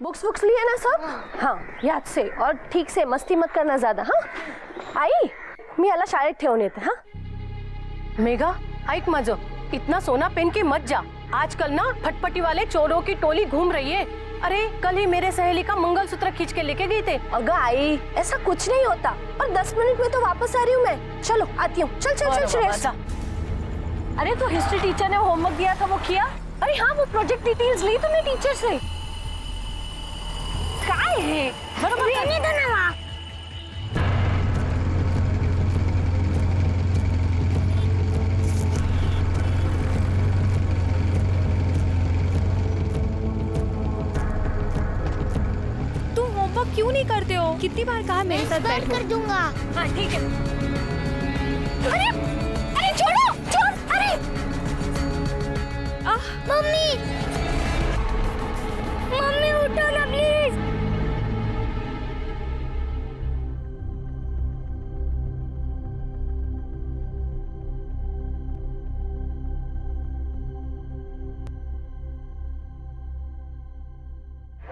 Books books लिए ना सब? हाँ याद से, और ठीक से मस्ती मत करना ज्यादा. हाँ आई मी याला शाळेत ठेवून येते. हाँ मेघा ऐक माझं, इतना सोना पहन के मत जा. आजकल ना फटफटी वाले चोरों की टोली घूम रही है. अरे कल ही मेरे सहेली का मंगलसूत्र खींच के लेके गई थे. अगर आई ऐसा कुछ नहीं होता, और 10 मिनट में तो वापस आ रही हूँ मैं. चलो आती हूँ. चल चल चल श्रेयस. अरे तो हिस्ट्री टीचर ने होमवर्क दिया था वो किया? अरे हाँ वो प्रोजेक्ट डिटेल्स ली तुमने टीचर से? काय है बरोबर नहीं देना. तुम होमवर्क क्यों नहीं करते हो? कितनी बार कहा मेरे साथ बैठो. कर दूंगा. हाँ ठीक है. अरे अरे छोड़ो छोड़. अरे मम्मी मम्मी उठो ना प्लीज.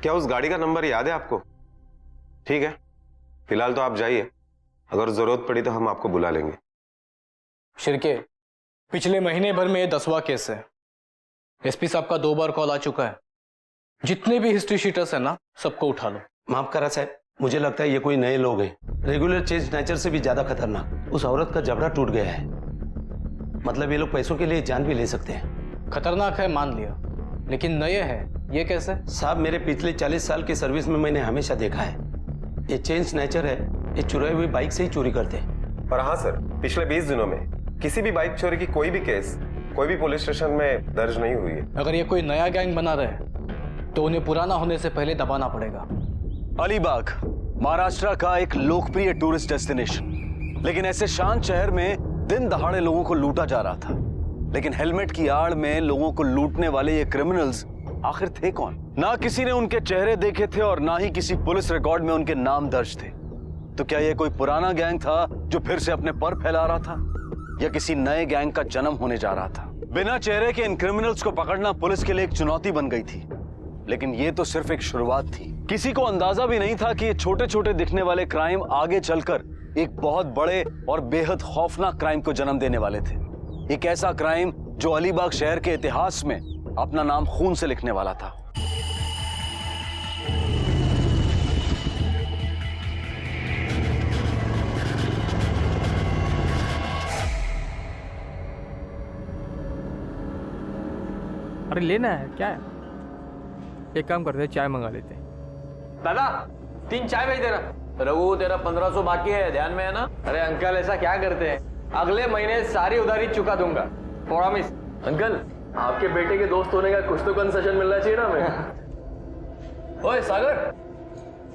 क्या उस गाड़ी का नंबर याद है आपको? ठीक है, फिलहाल तो आप जाइए. अगर जरूरत पड़ी तो हम आपको बुला लेंगे. शिरके, पिछले महीने भर में ये 10वां केस है. एसपी साहब का 2 बार कॉल आ चुका है. जितने भी हिस्ट्री शीटर्स है ना, सबको उठा लो. माफ करा साहब, मुझे लगता है ये कोई नए लोग हैं. रेगुलर चेंज नेचर से भी ज्यादा खतरनाक. उस औरत का जबड़ा टूट गया है. मतलब ये लोग पैसों के लिए जान भी ले सकते हैं. खतरनाक है मान लिया, लेकिन नए है ये कैसे? साहब मेरे पिछले 40 साल की सर्विस में मैंने हमेशा देखा है, ये चेंज नेचर है. ये चुराई हुई बाइक से ही चोरी करते हैं. और हाँ सर, पिछले 20 दिनों में किसी भी बाइक चोरी की कोई भी केस कोई भी पुलिस स्टेशन में दर्ज नहीं हुई है. अगर ये कोई नया गैंग बना रहे तो उन्हें पुराना होने से पहले दबाना पड़ेगा. अलीबाग महाराष्ट्र का एक लोकप्रिय टूरिस्ट डेस्टिनेशन, लेकिन ऐसे शांत शहर में दिन दहाड़े लोगों को लूटा जा रहा था. लेकिन हेलमेट की आड़ में लोगों को लूटने वाले ये क्रिमिनल्स आखिर थे कौन? ना किसी ने उनके चेहरे देखे थे और ना ही किसी पुलिस रिकॉर्ड में उनके नाम दर्ज थे. तो क्या ये कोई पुराना गैंग था जो फिर से अपने पर फैला रहा था, या किसी नए गैंग का जन्म होने जा रहा था? बिना चेहरे के इन क्रिमिनल्स को पकड़ना पुलिस के लिए एक चुनौती बन गई थी. लेकिन ये तो सिर्फ एक शुरुआत थी. किसी को अंदाजा भी नहीं था कि ये छोटे छोटे दिखने वाले क्राइम आगे चलकर एक बहुत बड़े और बेहद खौफनाक क्राइम को जन्म देने वाले थे. एक ऐसा क्राइम जो अलीबाग शहर के इतिहास में अपना नाम खून से लिखने वाला था. अरे लेना है क्या है? एक काम करते हैं, चाय मंगा लेते हैं. दादा 3 चाय भेज देना. रघु तेरा 1500 बाकी है, ध्यान में है ना? अरे अंकल ऐसा क्या करते हैं, अगले महीने सारी उधारी चुका दूंगा, प्रॉमिस. अंकल आपके बेटे के दोस्त होने का कुछ तो कंसेशन मिलना चाहिए ना हमें. ओए सागर.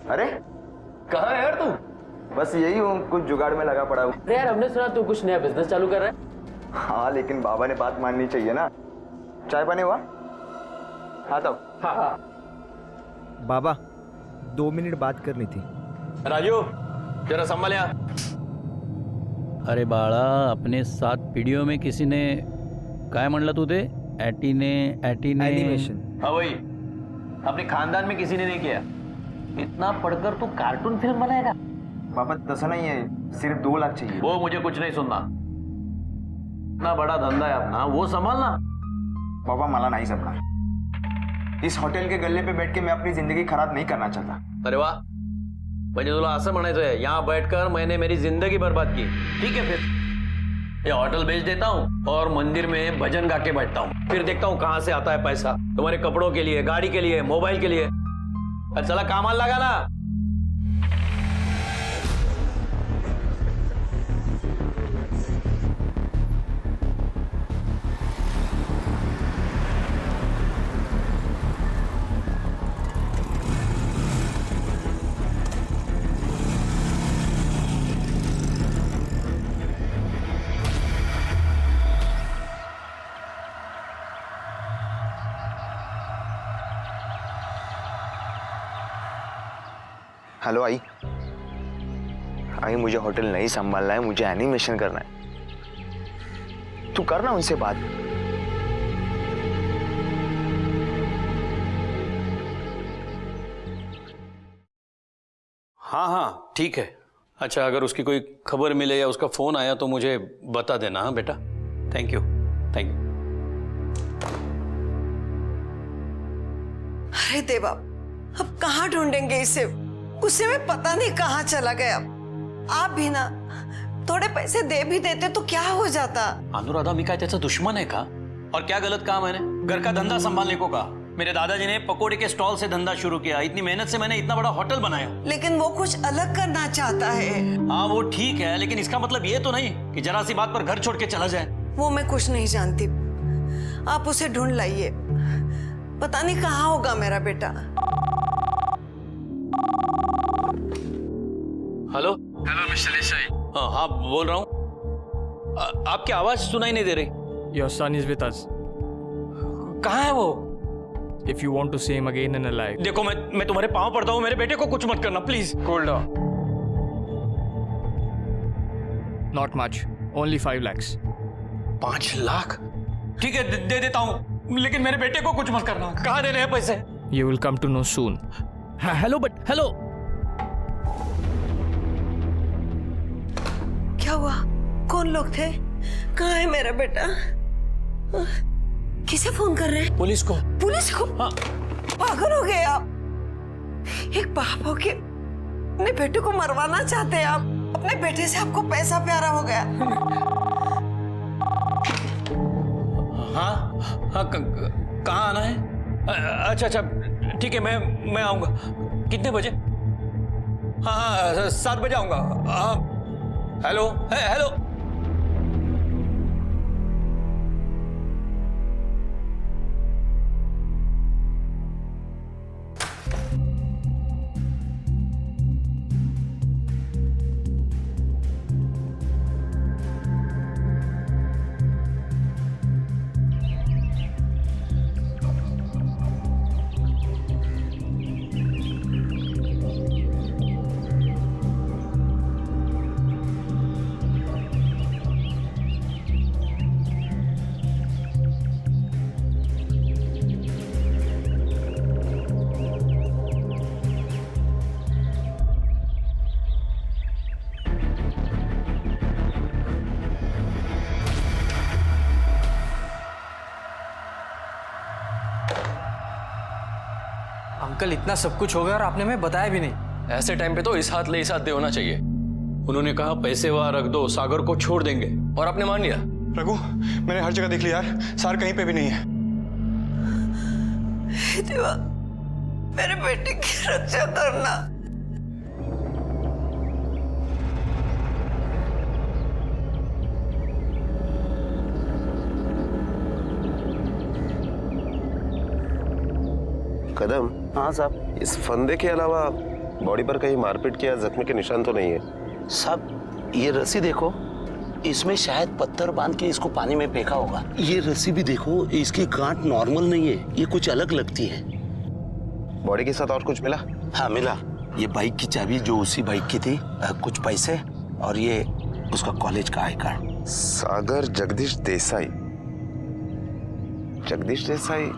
अरे कहाँ है यार तू? बस यही हूँ, कुछ जुगाड़ में लगा पड़ा हूँ. अरे यार हमने सुना तू कुछ नया बिजनेस चालू कर रहा है. हाँ लेकिन बाबा ने बात माननी चाहिए ना. चाय पानी हुआ? आता हूँ. हाँ. बाबा 2 मिनट बात करनी थी. राजू जरा संभाल यहाँ. अरे बाळा, अपने 7 पिढियों में किसी ने काय म्हणलं तू ते एनिमेशन. हाँ वही, अपने खानदान में किसी ने नहीं किया. इतना पढ़कर तू कार्टून फिल्म बनाएगा? बाबा तसा नहीं है, सिर्फ 2 लाख चाहिए. वो मुझे कुछ नहीं सुनना. इतना बड़ा धंधा है अपना, वो संभालना. बाबा मला नहीं जमणार. इस हॉटेल के गल्ले पे बैठ के मैं अपनी जिंदगी खराब नहीं करना चाहता. अरे वाह, म्हणजे तुला असं म्हणायचं आहे यहाँ बैठकर मैंने मेरी जिंदगी बर्बाद की. ठीक है, फिर ये होटल बेच देता हूँ और मंदिर में भजन गा के बैठता हूँ. फिर देखता हूँ कहाँ से आता है पैसा तुम्हारे कपड़ों के लिए, गाड़ी के लिए, मोबाइल के लिए. चला कामाला लगा ना. हेलो आई. आई मुझे होटल नहीं संभालना है, मुझे एनिमेशन करना है. तू करना उनसे बात. हाँ हाँ ठीक है। अच्छा, अगर उसकी कोई खबर मिले या उसका फोन आया तो मुझे बता देना। हाँ बेटा, थैंक यू थैंक यू। अरे देवा, अब कहाँ ढूंढेंगे इसे? गुस्से में पता नहीं कहाँ चला गया। आप भी ना थोड़े पैसे दे भी देते तो क्या हो जाता। अनुराधा, मी काय त्याचा दुश्मन है का? और क्या गलत काम मैंने? घर का धंधा संभालने को कहा। मेरे दादाजी ने पकोड़े के स्टॉल से धंधा शुरू किया, इतनी मेहनत से मैंने इतना बड़ा होटल बनाया। लेकिन वो कुछ अलग करना चाहता है। हाँ वो ठीक है, लेकिन इसका मतलब ये तो नहीं कि जरा सी बात पर घर छोड़ के चला जाए। वो मैं कुछ नहीं जानती, आप उसे ढूंढ लाइए। पता नहीं कहाँ होगा मेरा बेटा। Hello hello mister Desai. हाँ हाँ बोल रहा हूँ। आपकी आवाज सुनाई नहीं दे रही। Your son is with us. कहाँ है वो? If you want to see him again and alive. देखो मैं तुम्हारे पाँव पड़ता हूँ, मेरे बेटे को कुछ मत करना please. Cool down. Not much. Only 5 lakhs. 5 lakh? ठीक है, दे देता हूँ, लेकिन मेरे बेटे को कुछ मत करना। कहाँ देने हैं पैसे? You will come to know soon. Hello but hello. क्या हुआ? कौन लोग थे? कहाँ है मेरा बेटा? किसे फोन कर रहे हैं? पुलिस को। पुलिस को? हाँ। पागल हो गए आप। एक बाप हो के अपने बेटे को मरवाना चाहते हैं आप। अपने बेटे से आपको पैसा प्यारा हो गया। हाँ हाँ कहाँ आना है? अच्छा अच्छा ठीक है, मैं आऊंगा। कितने बजे? हाँ हाँ 7 बजे आऊंगा। हाँ हेलो हेलो। अंकल, इतना सब कुछ हो गया और आपने हमें बताया भी नहीं। ऐसे टाइम पे तो इस हाथ ले इस हाथ दे होना चाहिए। उन्होंने कहा पैसे वहां रख दो, सागर को छोड़ देंगे, और आपने मान लिया। रघु, मैंने हर जगह देख लिया यार, सार कहीं पे भी नहीं है। देवा, मेरे बेटे की रक्षा करना। कदम। हाँ साहब। इस फंदे के अलावा बॉडी पर कहीं मारपीट या जख्म के निशान तो नहीं है? साहब ये रस्सी देखो, इसमें शायद पत्थर बांध के इसको पानी में फेंका होगा। ये रस्सी भी देखो, इसकी गांठ नॉर्मल नहीं है, ये कुछ अलग लगती है। बॉडी के साथ और कुछ मिला? हाँ मिला। ये बाइक की चाबी जो उसी बाइक की थी, कुछ पैसे, और ये उसका कॉलेज का आई कार्ड। सागर जगदीश देसाई। जगदीश देसाई,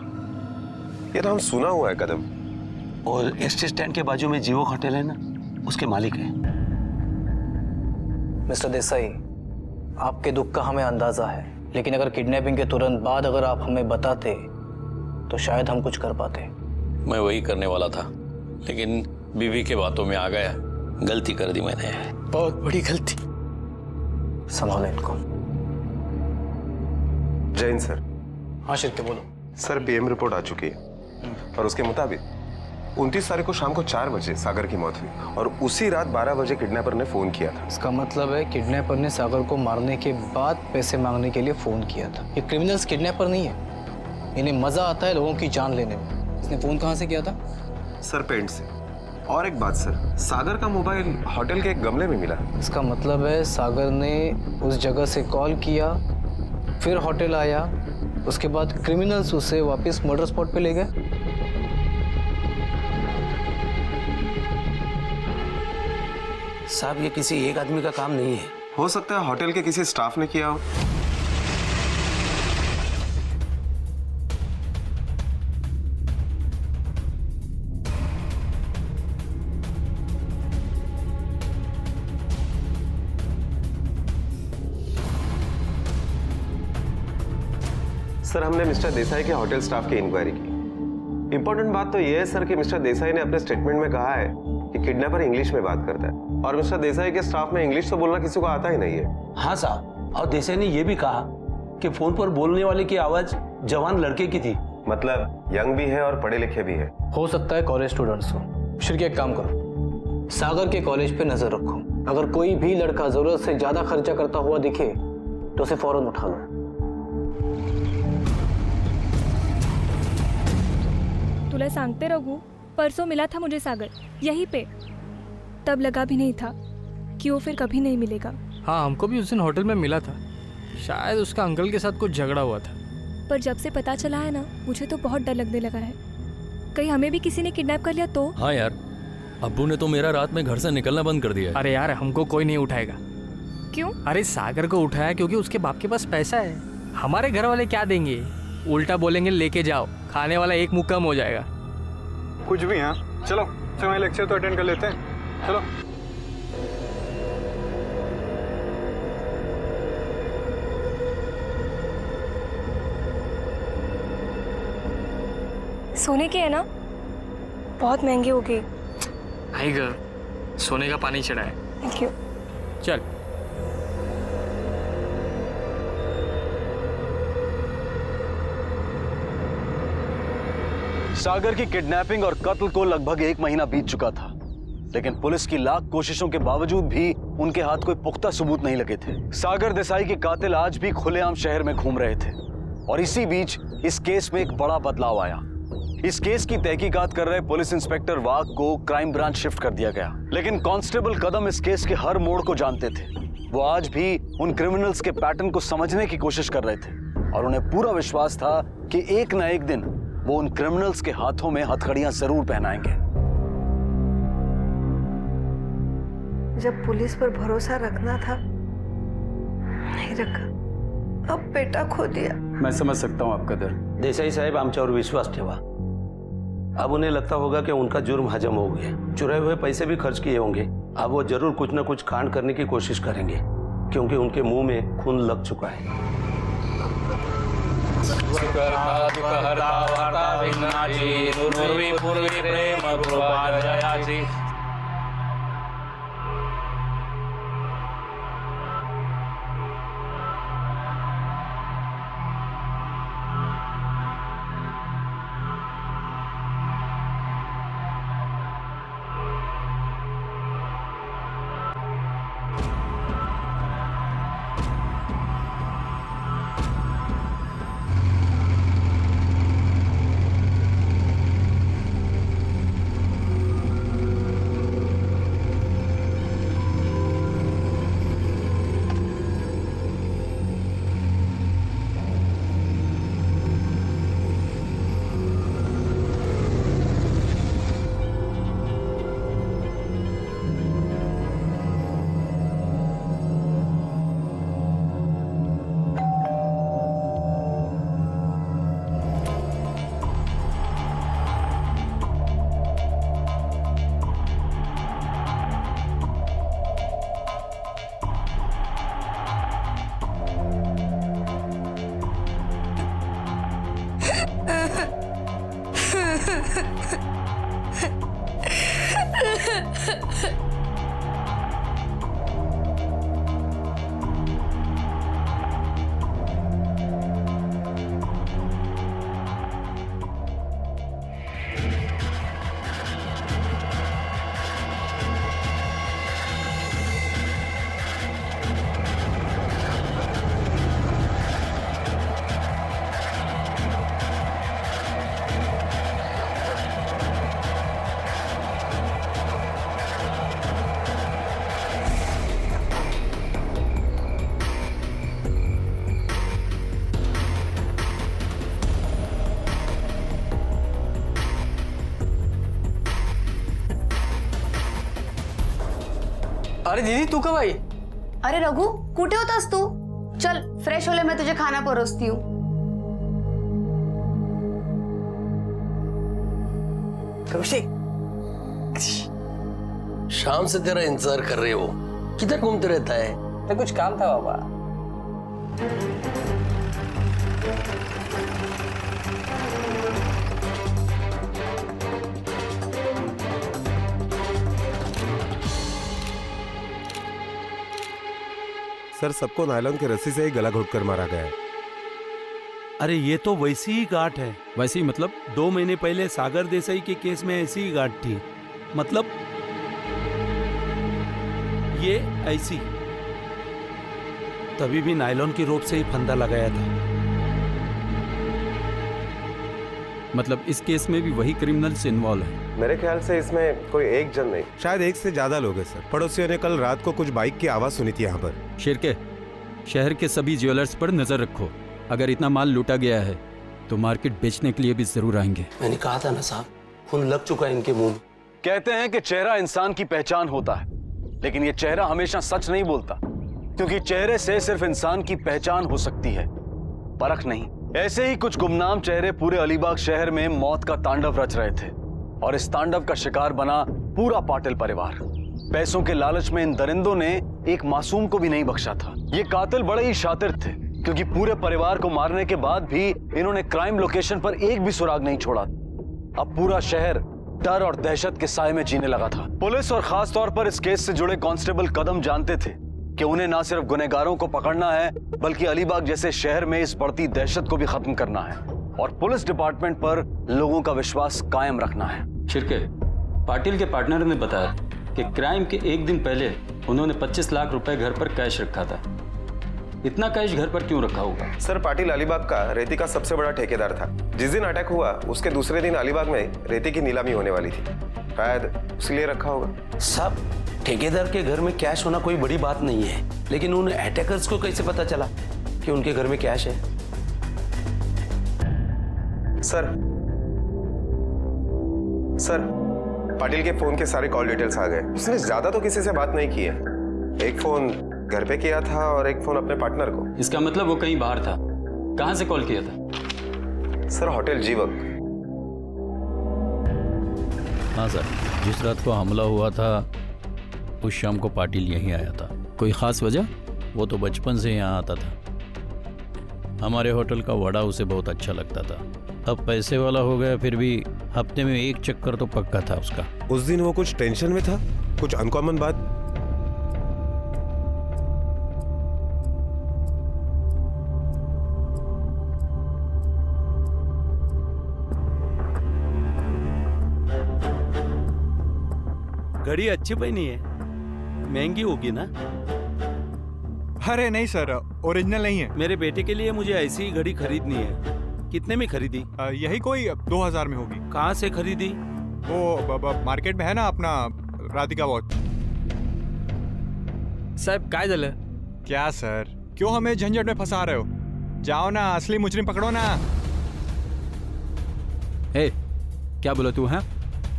ये नाम सुना हुआ है कदम। और एसटी स्टैंड के बाजू में जीवो होटल है ना, उसके मालिक है। मिस्टर देसाई, आपके दुख का हमें अंदाजा है, लेकिन अगर किडनैपिंग के तुरंत बाद अगर आप हमें बताते तो शायद हम कुछ कर पाते। मैं वही करने वाला था, लेकिन बीवी के बातों में आ गया। गलती कर दी मैंने, बहुत बड़ी गलती। संभालो इनको। जैन सर। हाँ शिरके बोलो। सर पीएम रिपोर्ट आ चुकी है और उसके मुताबिक 29 तारीख को शाम को 4 बजे सागर की मौत हुई और उसी रात 12 बजे किडनैपर ने फोन किया था। इसका मतलब है किडनैपर ने सागर को मारने के बाद पैसे मांगने के लिए फोन किया था। ये क्रिमिनल्स किडनैपर नहीं है, इन्हें मजा आता है लोगों की जान लेने में। इसने फोन कहाँ से किया था? सर पेंट से। और एक बात सर, सागर का मोबाइल होटल के एक गमले में मिला। इसका मतलब है सागर ने उस जगह से कॉल किया, फिर होटल आया, उसके बाद क्रिमिनल्स उसे वापस मर्डर स्पॉट पे ले गए। साहब ये किसी एक आदमी का काम नहीं है। हो सकता है होटल के किसी स्टाफ ने किया हो। सर, हमने मिस्टर देसाई के होटल स्टाफ की इंक्वायरी की। इंपॉर्टेंट बात तो यह है सर कि मिस्टर देसाई ने अपने स्टेटमेंट में कहा है कि किडनैपर इंग्लिश में बात करता है, और मिस्टर देसाई के स्टाफ में इंग्लिश तो बोलना किसी को आता ही नहीं है। हाँ साहब, और देसाई ने यह भी कहा कि फोन पर बोलने वाले की आवाज जवान लड़के की थी। मतलब यंग भी है और पढ़े लिखे भी है। हो सकता है कॉलेज स्टूडेंट्स हो। शिरके, एक काम करो, सागर के कॉलेज पे नजर रखो। अगर कोई भी लड़का जरूरत से ज्यादा खर्चा करता हुआ दिखे तो उसे फौरन उठा लो। तुला सांगते रघु, परसों मिला था मुझे सागर, यहीं पे। तब लगा भी नहीं था कि वो फिर कभी नहीं मिलेगा। हाँ, हमको भी उस दिन होटल में मिला था। शायद उसका अंकल के साथ कुछ झगड़ा हुआ था। पर जब से पता चला है ना, मुझे तो बहुत डर लगने लगा है। कहीं हमें भी किसी ने किडनैप कर लिया तो? हाँ यार, अब्बू ने तो मेरा रात में घर से निकलना बंद कर दिया है। अरे यार, हमको कोई नहीं उठाएगा। क्यों? अरे सागर को उठाया क्योंकि उसके बाप के पास पैसा है। हमारे घर वाले क्या देंगे? उल्टा बोलेंगे लेके जाओ, खाने वाला एक मुंह कम हो जाएगा। कुछ भी। हाँ चलो, समय लेक्चर तो अटेंड कर लेते हैं। चलो। सोने के है ना, बहुत महंगे हो गए। आई ग, सोने का पानी चढ़ा है। Thank you. चल। सागर की किडनैपिंग और कत्ल को लगभग 1 महीना बीत चुका था, लेकिन पुलिस की लाख कोशिशों के बावजूद भी उनके हाथ कोई पुख्ता सबूत नहीं लगे थे। सागर देसाई के कातिल आज भी खुलेआम शहर में घूम रहे थे, और इसी बीच इस केस में एक बड़ा बदलाव आया। इस केस की तहकीकात कर रहे पुलिस इंस्पेक्टर वाघ को क्राइम ब्रांच शिफ्ट कर दिया गया, लेकिन कांस्टेबल कदम इस केस के हर मोड़ को जानते थे। वो आज भी उन क्रिमिनल्स के पैटर्न को समझने की कोशिश कर रहे थे, और उन्हें पूरा विश्वास था कि एक न एक दिन वो उन क्रिमिनल्स के हाथों में हथकड़ियां जरूर पहनाएंगे। जब पुलिस पर भरोसा रखना था, नहीं रखा। अब बेटा खो दिया। मैं समझ सकता हूँ आपका दर्द। देसाई साहेब आमच्यावर विश्वास ठेवा। अब उन्हें लगता होगा कि उनका जुर्म हजम हो गया। चुराए हुए पैसे भी खर्च किए होंगे। अब वो जरूर कुछ न कुछ कांड करने की कोशिश करेंगे, क्योंकि उनके मुंह में खून लग चुका है। अरे दीदी, तू कब आई? अरे रघु, कुठे होतास तू? चल फ्रेश होले, मैं तुझे खाना परोसती हूँ। कौशिक, शाम से तेरा इंतजार कर रहे हो, किधर घूमते रहता है? कुछ काम था बाबा। सर सबको नायलॉन की रस्सी से ही गला घोट कर मारा गया है। अरे ये तो वैसी ही गांठ है। वैसे ही मतलब 2 महीने पहले सागर देसाई के केस में ऐसी ही गांठ थी। मतलब ये ऐसी, तभी भी नायलॉन की रोप से ही फंदा लगाया था। मतलब इस केस में भी वही क्रिमिनल्स इन्वॉल्व है? मेरे ख्याल से इसमें कोई एक जन नहीं, शायद एक से ज्यादा लोग हैं सर। पड़ोसियों ने कल रात को कुछ बाइक की आवाज सुनी थी यहाँ पर। शिरके, शहर के सभी ज्वेलर्स पर नजर रखो। अगर इतना माल लूटा गया है तो मार्केट बेचने के लिए भी जरूर आएंगे। मैंने कहा था ना साहब, खून लग चुका है इनके मुंह में। कहते हैं कि चेहरा इंसान की पहचान होता है, लेकिन ये चेहरा हमेशा सच नहीं बोलता, क्योंकि चेहरे से सिर्फ इंसान की पहचान हो सकती है, परख नहीं। ऐसे ही कुछ गुमनाम चेहरे पूरे अलीबाग शहर में मौत का तांडव रच रहे थे, और इस तांडव का शिकार बना पूरा पाटिल परिवार। पैसों के लालच में इन दरिंदों ने एक मासूम को भी नहीं बख्शा था। ये कातिल बड़े ही शातिर थे, क्योंकि पूरे परिवार को मारने के बाद भी इन्होंने क्राइम लोकेशन पर एक भी सुराग नहीं छोड़ा। अब पूरा शहर डर और दहशत के साए में जीने लगा था। पुलिस और खास तौर पर इस केस से जुड़े कांस्टेबल कदम जानते थे कि उन्हें न सिर्फ गुनहगारों को पकड़ना है, बल्कि अलीबाग जैसे शहर में इस बढ़ती दहशत को भी खत्म करना है, और पुलिस डिपार्टमेंट पर लोगों का विश्वास कायम रखना है। शिरके, पाटिल के पार्टनर ने बताया कि क्राइम के एक दिन पहले उन्होंने 25 लाख रुपए घर पर कैश रखा था। इतना कैश घर पर क्यों रखा होगा? सर पाटिल अलीबाग का रेती का सबसे बड़ा ठेकेदार था। जिस दिन अटैक हुआ उसके दूसरे दिन अलीबाग में रेती की नीलामी होने वाली थी, शायद इसलिए रखा होगा। साहब, ठेकेदार के घर में कैश होना कोई बड़ी बात नहीं है, लेकिन उन अटैकर्स को कैसे पता चला कि उनके घर में कैश है? सर पाटिल के फोन के सारे कॉल डिटेल्स आ गए। उसने ज्यादा तो किसी से बात नहीं की है। एक फोन घर पे किया था और एक फोन अपने पार्टनर को। इसका मतलब वो कहीं बाहर था। कहां से कॉल किया था? सर होटल जीवक। हाँ सर, जिस रात को हमला हुआ था उस शाम को पाटिल यहीं आया था। कोई खास वजह? वो तो बचपन से यहाँ आता था। हमारे होटल का वड़ा उसे बहुत अच्छा लगता था। अब पैसे वाला हो गया, फिर भी हफ्ते में एक चक्कर तो पक्का था उसका। उस दिन वो कुछ टेंशन में था, कुछ अनकॉमन बात? घड़ी अच्छी पहनी है, महंगी होगी ना? अरे नहीं सर, ओरिजिनल नहीं है। मेरे बेटे के लिए मुझे ऐसी ही घड़ी खरीदनी है। कितने में खरीदी? यही कोई 2000 में होगी। कहाँ से खरीदी? वो मार्केट में है ना अपना राधिका वॉच। साहब काय झालं? क्या सर, क्यों हमें झंझट में फंसा रहे हो? जाओ ना, असली मुजरिम पकड़ो ना। ए, क्या बोला तू? है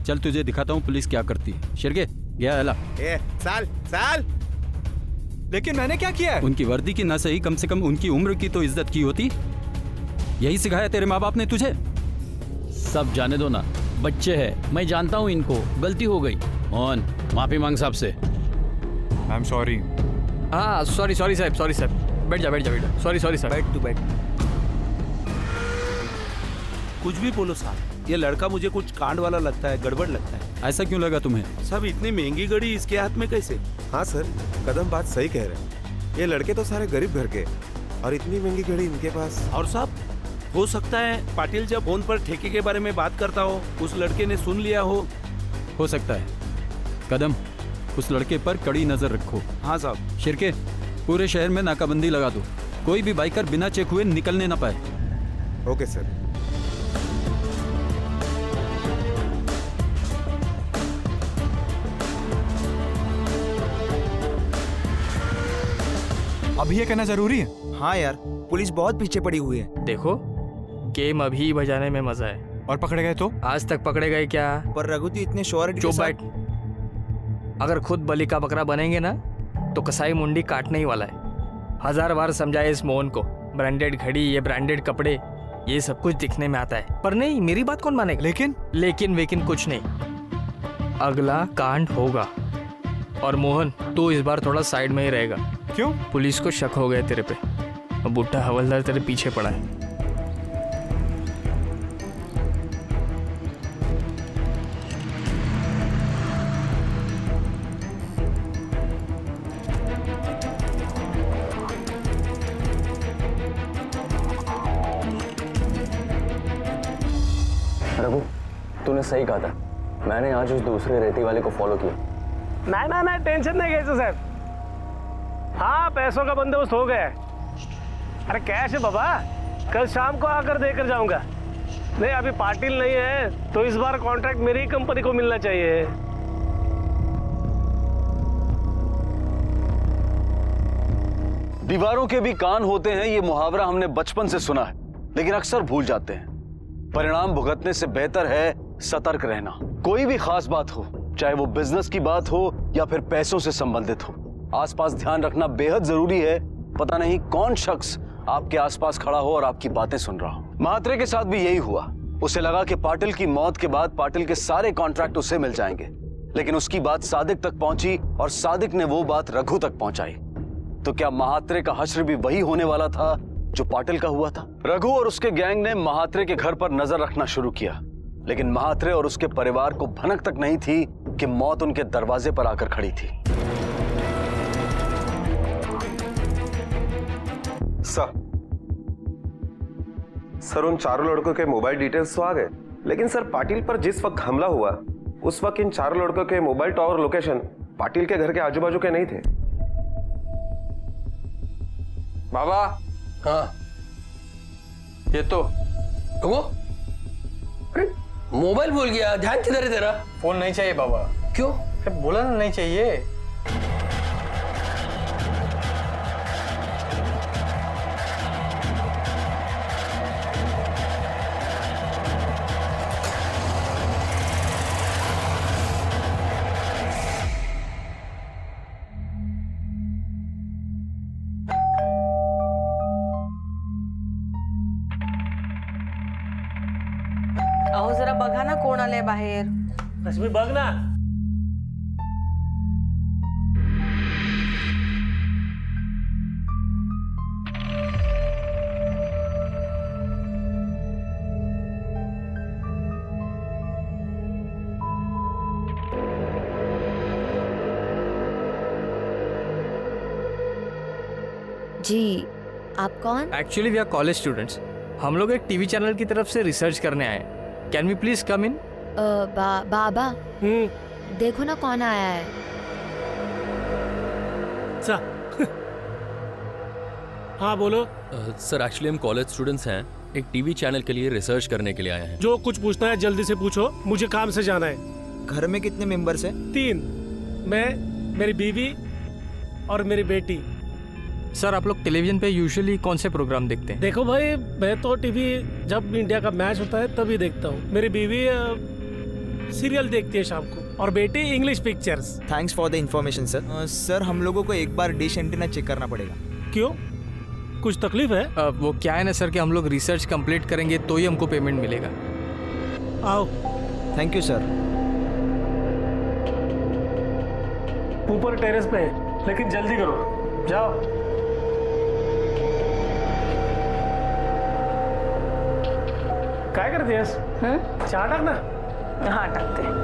चल तुझे दिखाता हूँ पुलिस क्या करती है। शिरके गया अला। साल लेकिन मैंने क्या किया है? उनकी वर्दी की ना सही, कम से कम उनकी उम्र की तो इज्जत की होती। यही सिखाया तेरे माँ बाप ने तुझे? सब जाने दो ना, बच्चे हैं, मैं जानता हूँ इनको, गलती हो गई। मोहन, माफी मांग साहब से। I am sorry. हाँ सॉरी साहब, सॉरी साहब। बैठ जा। सॉरी साहब। बैठ तू बैठ। कुछ भी बोलो साहब, ये लड़का मुझे कुछ कांड वाला लगता है, गड़बड़ लगता है। ऐसा क्यों लगा तुम्हें? सब इतनी महंगी घड़ी इसके हाथ में कैसे? हाँ सर, कदम बात सही कह रहे हैं। ये लड़के तो सारे गरीब घर के, और इतनी महंगी घड़ी इनके पास। और साहब, हो सकता है पाटिल जब फोन पर ठेके के बारे में बात करता हो, उस लड़के ने सुन लिया हो सकता है। कदम, उस लड़के पर कड़ी नजर रखो। हाँ साहब। शिरके, पूरे शहर में नाकाबंदी लगा दो, कोई भी बाइकर बिना चेक हुए निकलने ना पाए। Okay sir. अभी ये कहना जरूरी है? हाँ यार, पुलिस बहुत पीछे पड़ी हुई है। देखो, गेम अभी बजाने में मजा है। और पकड़े गए तो? आज तक पकड़े गए क्या? पर रघु तो इतने श्योरिटी चुप बैठ। अगर खुद बलि का बकरा बनेंगे ना तो कसाई मुंडी काटने ही वाला है। 1000 बार समझाए इस मोहन को, ब्रांडेड घड़ी, ये ब्रांडेड कपड़े, ये सब कुछ दिखने में आता है, पर नहीं, मेरी बात कौन मानेगा? लेकिन कुछ नहीं, अगला कांड होगा। और मोहन, तू इस बार थोड़ा साइड में ही रहेगा। क्यों? पुलिस को शक हो गया तेरे पे, और बुट्टा हवलदार तेरे पीछे पड़ा है। ने सही कहा था, मैंने आज उस दूसरे रेती वाले को फॉलो किया। नहीं, टेंशन नहीं घ्यायचं साहेब. हाँ, पैसों का बंदोबस्त हो गया है. अरे कैश है बाबा, कल शाम को आकर देकर जाऊंगा. नहीं, अभी पाटिल नहीं है तो इस बार कॉन्ट्रैक्ट मेरी ही कंपनी को मिलना चाहिए. दीवारों के भी कान होते हैं, ये मुहावरा हमने बचपन से सुना है, लेकिन अक्सर भूल जाते हैं. परिणाम भुगतने से बेहतर है सतर्क रहना. कोई भी खास बात हो, चाहे वो बिजनेस की बात हो या फिर पैसों से संबंधित हो, आसपास ध्यान रखना बेहद जरूरी है. पता नहीं कौन शख्स आपके आसपास खड़ा हो और आपकी बातें सुन रहा हो. महात्रे के साथ भी यही हुआ. उसे लगा कि पाटिल की मौत के बाद पाटिल के सारे कॉन्ट्रैक्ट उसे मिल जाएंगे, लेकिन उसकी बात सादिक तक पहुंची और सादिक ने वो बात रघु तक पहुंचाई. तो क्या महात्रे का हश्र भी वही होने वाला था जो पाटिल का हुआ था? रघु और उसके गैंग ने महात्रे के घर पर नजर रखना शुरू किया, लेकिन महात्रे और उसके परिवार को भनक तक नहीं थी कि मौत उनके दरवाजे पर आकर खड़ी थी. सर, उन चारों लड़कों के मोबाइल डिटेल्स तो आ गए, लेकिन सर पाटिल पर जिस वक्त हमला हुआ उस वक्त इन चारों लड़कों के मोबाइल टावर लोकेशन पाटिल के घर के आजू बाजू के नहीं थे. बाबा. हाँ, ये तो वो अरे मोबाइल भूल गया. ध्यान किधर है तेरा? फोन नहीं चाहिए बाबा. क्यों? बोला ना नहीं चाहिए. अहो जरा बघा ना कोण आलंय बाहेर. रश्मी बघ ना. जी, आप कौन? Actually we are college students. हम लोग एक टीवी चैनल की तरफ से रिसर्च करने आए हैं. कैन वी प्लीज कम इन? बाबा, देखो ना कौन आया है. हाँ बोलो. सर, एक्चुअली हम कॉलेज स्टूडेंट्स हैं, एक टीवी चैनल के लिए रिसर्च करने के लिए आए हैं. जो कुछ पूछना है जल्दी से पूछो, मुझे काम से जाना है. घर में कितने मेंबर्स हैं? 3. मैं, मेरी बीवी और मेरी बेटी. सर, आप लोग टेलीविजन पे यूजुअली कौन से प्रोग्राम देखते हैं? देखो भाई, मैं तो टीवी जब इंडिया का मैच होता है तभी देखता हूँ. मेरी बीवी सीरियल देखती है शाम को और बेटी English pictures. Thanks for the information sir. Sir, हम लोगों को एक बार डिश एंटीना चेक करना पड़ेगा. क्यों, कुछ तकलीफ है? वो क्या है ना सर कि हम लोग रिसर्च कंप्लीट करेंगे तो ही हमको पेमेंट मिलेगा. आओ. Thank you sir. ऊपर टेरेस पे है, लेकिन जल्दी करो. जाओ. काय करतेस? चहा टाक ना. हाँ, टाकते.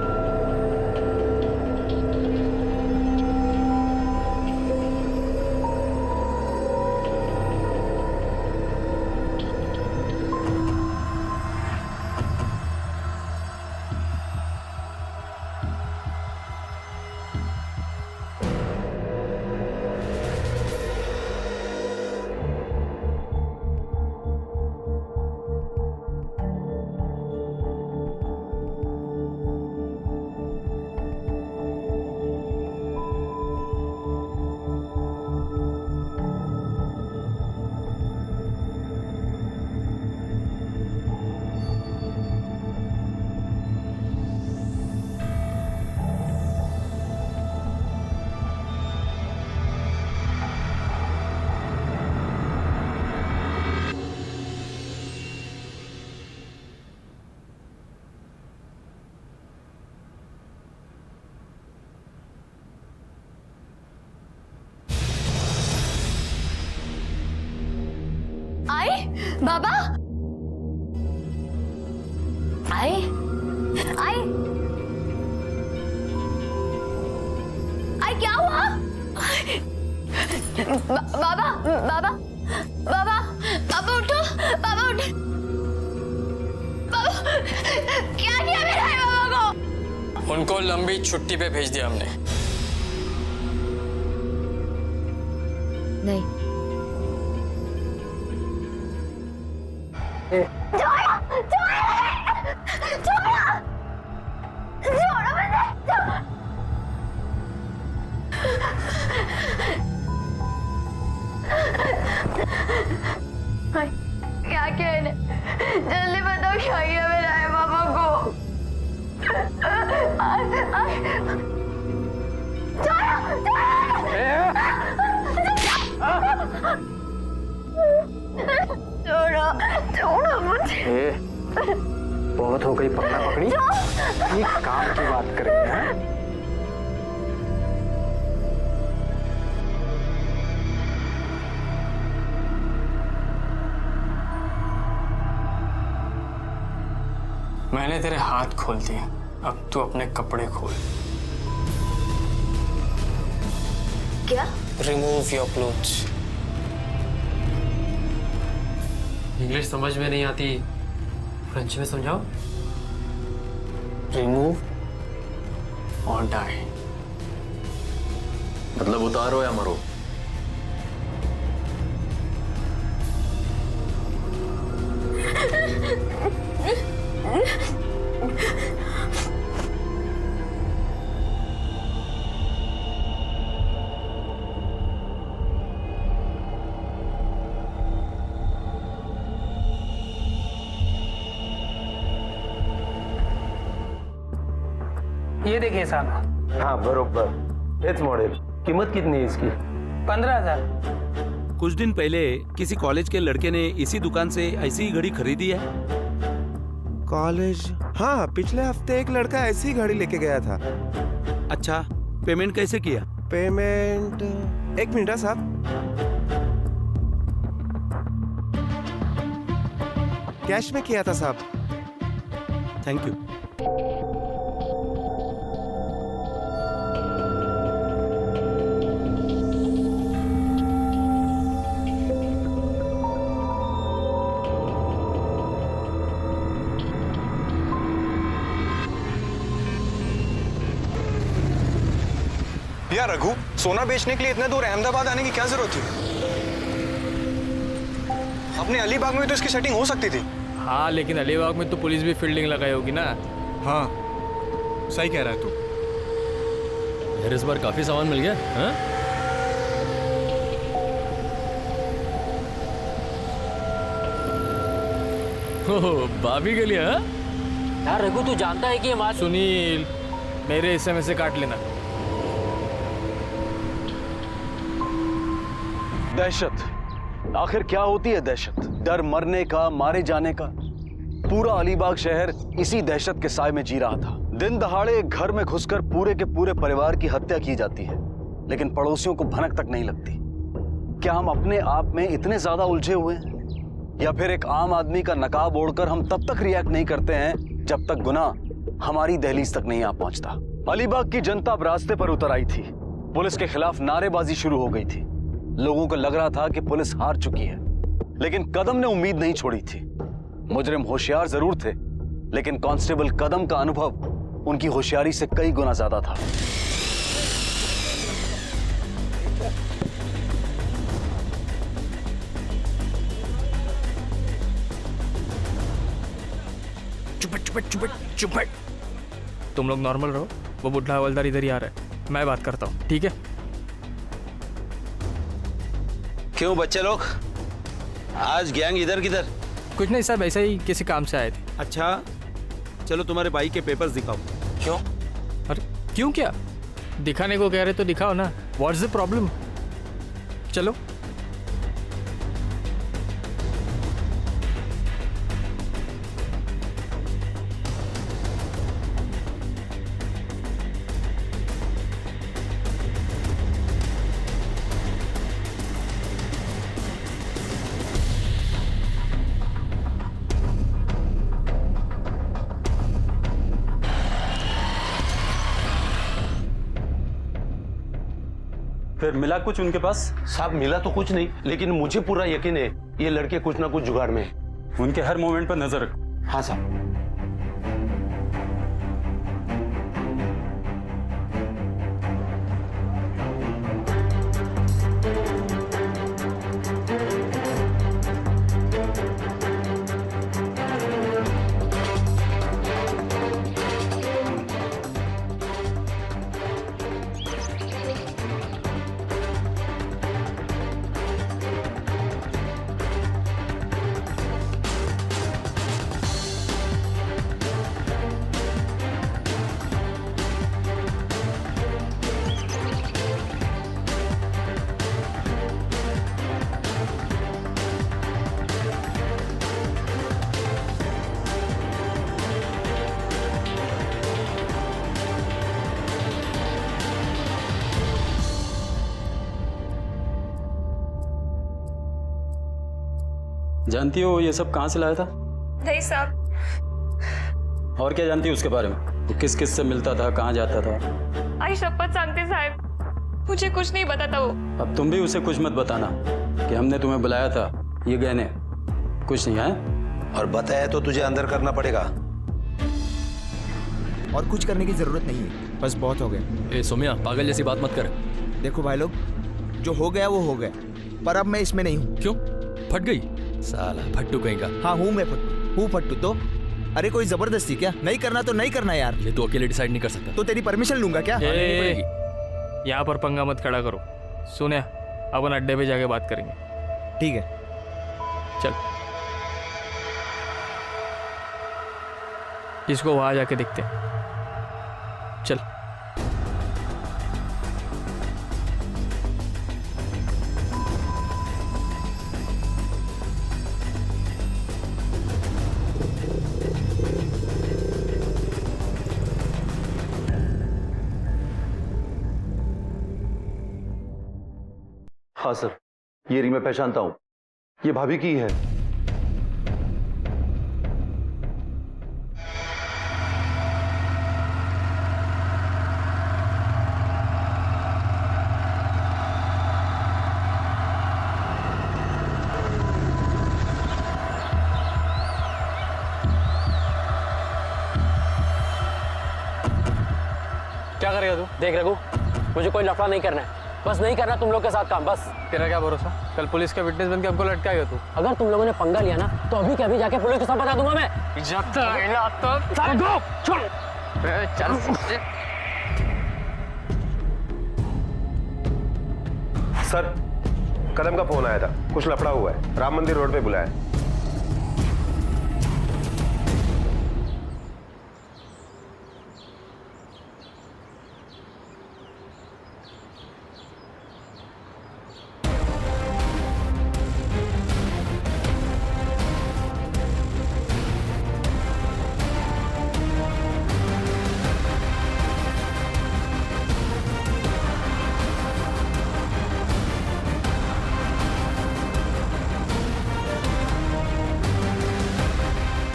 आए बाबा, आए आए आए, क्या हुआ? बाबा बाबा बाबा बाबा उठो, बाबा उठो. बाबा क्या किया मेरा है? उनको लंबी छुट्टी पे भेज दिया हमने। नहीं। क्या कहने, जल्दी बताओ क्या किया मेरे आए पापा को। छोड़ो छोड़ो मुझे। बहुत हो गई पकड़ा पकड़ी, ये काम की बात करेंगे हैं? मैंने तेरे हाथ खोल दिए, अब तू अपने कपड़े खोल। क्या? Remove your clothes. इंग्लिश समझ में नहीं आती, फ्रेंच में समझाओ। रिमूव और डाई। मतलब उतारो या मरो। ये देखिए साहब। हाँ बरोबर, एच मॉडल। कीमत कितनी है इसकी? 15,000। कुछ दिन पहले किसी कॉलेज के लड़के ने इसी दुकान से ऐसी ही घड़ी खरीदी है। कॉलेज? हाँ, पिछले हफ्ते एक लड़का ऐसी ही घड़ी लेके गया था। अच्छा, पेमेंट कैसे किया? पेमेंट 1 मिनट साहब। कैश में किया था साहब। Thank you. यार रघु, सोना बेचने के लिए इतने दूर अहमदाबाद आने की क्या जरूरत थी? अपने अलीबाग में तो इसकी सेटिंग हो सकती थी। हाँ, लेकिन अलीबाग में तो पुलिस भी फील्डिंग लगाई होगी ना। हाँ, सही कह रहा है तू। यार इस बार काफी सामान मिल गया। हाँ? ओह, भाभी के लिए। हाँ? यार रघु, तू जानता है कि हमारे सुनील, मेरे हिस्से में से काट लेना। दहशत, आखिर क्या होती है दहशत? डर मरने का, मारे जाने का। पूरा अलीबाग शहर इसी दहशत के साए में जी रहा था। दिन दहाड़े घर में घुसकर पूरे के पूरे परिवार की हत्या की जाती है, लेकिन पड़ोसियों को भनक तक नहीं लगती। क्या हम अपने आप में इतने ज्यादा उलझे हुए हैं, या फिर एक आम आदमी का नकाब ओढ़कर हम तब तक रिएक्ट नहीं करते हैं जब तक गुनाह हमारी दहलीज तक नहीं आ पहुंचता? अलीबाग की जनता अब रास्ते पर उतर आई थी। पुलिस के खिलाफ नारेबाजी शुरू हो गई थी। लोगों को लग रहा था कि पुलिस हार चुकी है, लेकिन कदम ने उम्मीद नहीं छोड़ी थी। मुजरिम होशियार जरूर थे, लेकिन कांस्टेबल कदम का अनुभव उनकी होशियारी से कई गुना ज्यादा था। चुप। तुम लोग नॉर्मल रहो, वो बुढ़ा हवलदार इधर ही आ रहा है, मैं बात करता हूँ, ठीक है? क्यों बच्चे लोग, आज गैंग इधर किधर? कुछ नहीं साहब, ऐसे ही किसी काम से आए थे। अच्छा, चलो तुम्हारे भाई के पेपर्स दिखाओ। क्यों? अरे क्यों, क्या दिखाने को कह रहे तो दिखाओ ना। What's the problem? चलो। फिर मिला कुछ उनके पास? साहब मिला तो कुछ नहीं, लेकिन मुझे पूरा यकीन है ये लड़के कुछ ना कुछ जुगाड़ में है। उनके हर मूवमेंट पर नजर रखो। हाँ साहब। जानती हो ये सब कहाँ से लाया था? नहीं साहब। और क्या जानती हो उसके बारे में? वो किस किस से मिलता था, कहाँ जाता था? आई शपथ सांगते साहब, मुझे कुछ नहीं पता था वो। अब तुम भी उसे कुछ मत बताना कि हमने तुम्हें बुलाया था, ये गहने कुछ नहीं है। और बताया तो तुझे अंदर करना पड़ेगा। और कुछ करने की जरूरत नहीं है, बस बहुत हो गया। ए सोमिया, पागल जैसी बात मत कर। देखो भाई लोग, जो हो गया वो हो गया, पर अब मैं इसमें नहीं हूँ। क्यों? फट गई साला फट्टू कहीं का। हाँ हूँ मैं फट्टू, हूँ फट्टू तो। अरे कोई जबरदस्ती क्या? नहीं करना तो नहीं करना यार। ये तो अकेले डिसाइड नहीं कर सकता। तो तेरी परमिशन लूंगा क्या? यहाँ पर पंगा मत खड़ा करो। सुने, अपन अड्डे पे जाके बात करेंगे। ठीक है चल, इसको वहां जाके देखते हैं। चल। हाँ सर, ये रिंग मैं पहचानता हूं, ये भाभी की है। क्या करेगा तू? देख रघु, मुझे कोई लफड़ा नहीं करना है, बस नहीं करना तुम लोग के साथ काम, बस। तेरा क्या भरोसा? कल पुलिस का विटनेस बन के हमको लटकाएगा तू। अगर तुम लोगों ने पंगा लिया ना तो अभी के अभी जाके पुलिस के साथ बता दूंगा मैं। चल। सर, कदम का फोन आया था, कुछ लफड़ा हुआ है, राम मंदिर रोड पे बुलाया है।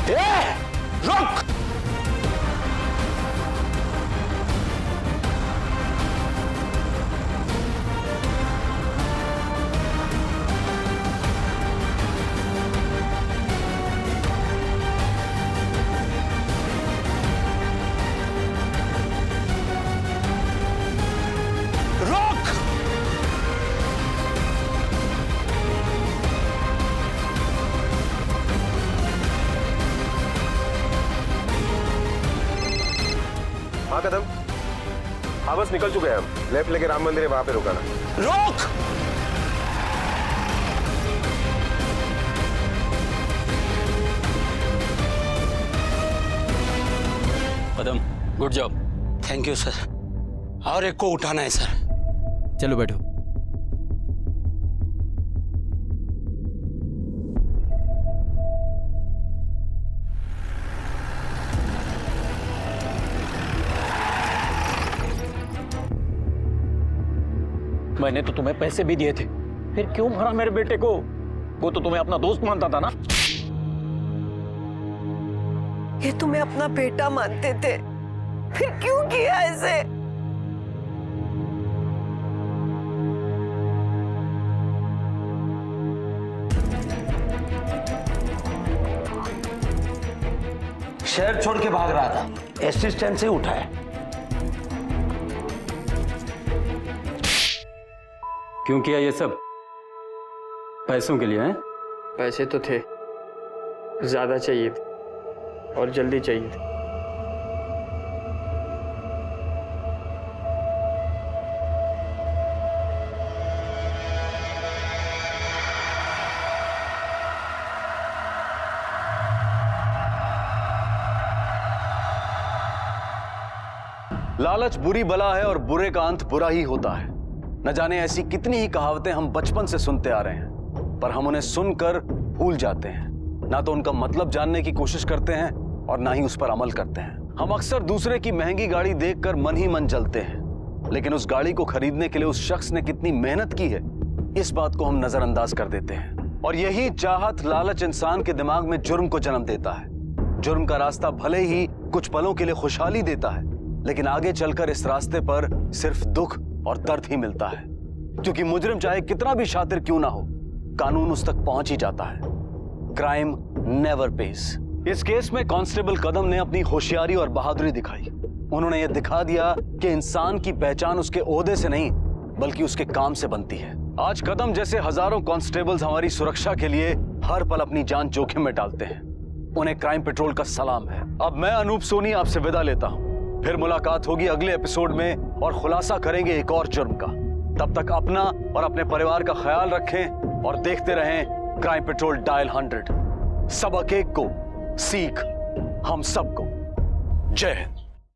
रुक! हाँ कदम, हाँ बस निकल चुके हैं हम। लेफ्ट लेके राम मंदिर है, वहां पे रुकाना। रोक! कदम, good job. Thank you sir. और एक को उठाना है सर। चलो बैठो। मैंने तो तुम्हें पैसे भी दिए थे, फिर क्यों मारा मेरे बेटे को? वो तो तुम्हें अपना दोस्त मानता था ना। ये तुम्हें अपना बेटा मानते थे, फिर क्यों किया ऐसे? शहर छोड़ के भाग रहा था, एसटी स्टैंड से उठाया। क्यों किया ये सब? पैसों के लिए हैं? पैसे तो थे, ज्यादा चाहिए थे और जल्दी चाहिए थे। लालच बुरी बला है और बुरे का अंत बुरा ही होता है। न जाने ऐसी कितनी ही कहावतें हम बचपन से सुनते आ रहे हैं, पर हम उन्हें सुनकर भूल जाते हैं। ना तो उनका मतलब जानने की कोशिश करते हैं और ना ही उस पर अमल करते हैं। हम अक्सर दूसरे की महंगी गाड़ी देखकर मन ही मन जलते हैं, लेकिन उस गाड़ी को खरीदने के लिए उस शख्स ने कितनी मेहनत की है, इस बात को हम नजरअंदाज कर देते हैं। और यही चाहत लालच इंसान के दिमाग में जुर्म को जन्म देता है। जुर्म का रास्ता भले ही कुछ पलों के लिए खुशहाली देता है, लेकिन आगे चलकर इस रास्ते पर सिर्फ दुख और दर्द ही मिलता है, क्योंकि मुजरिम चाहे कितना भी शातिर क्यों ना हो, कानून उस तक पहुंच ही जाता है। Crime never page. इस केस में कांस्टेबल कदम ने अपनी होशियारी और बहादुरी दिखाई। उन्होंने यह दिखा दिया कि इंसान की पहचान उसके ओहदे से नहीं बल्कि उसके काम से बनती है। आज कदम जैसे हजारों कांस्टेबल्स हमारी सुरक्षा के लिए हर पल अपनी जान जोखिम में डालते हैं। उन्हें क्राइम पेट्रोल का सलाम है। अब मैं अनूप सोनी आपसे विदा लेता हूं। फिर मुलाकात होगी अगले एपिसोड में और खुलासा करेंगे एक और जुर्म का। तब तक अपना और अपने परिवार का ख्याल रखें और देखते रहें क्राइम पेट्रोल डायल 100। सबक एक को, सीख हम सबको। जय हिंद।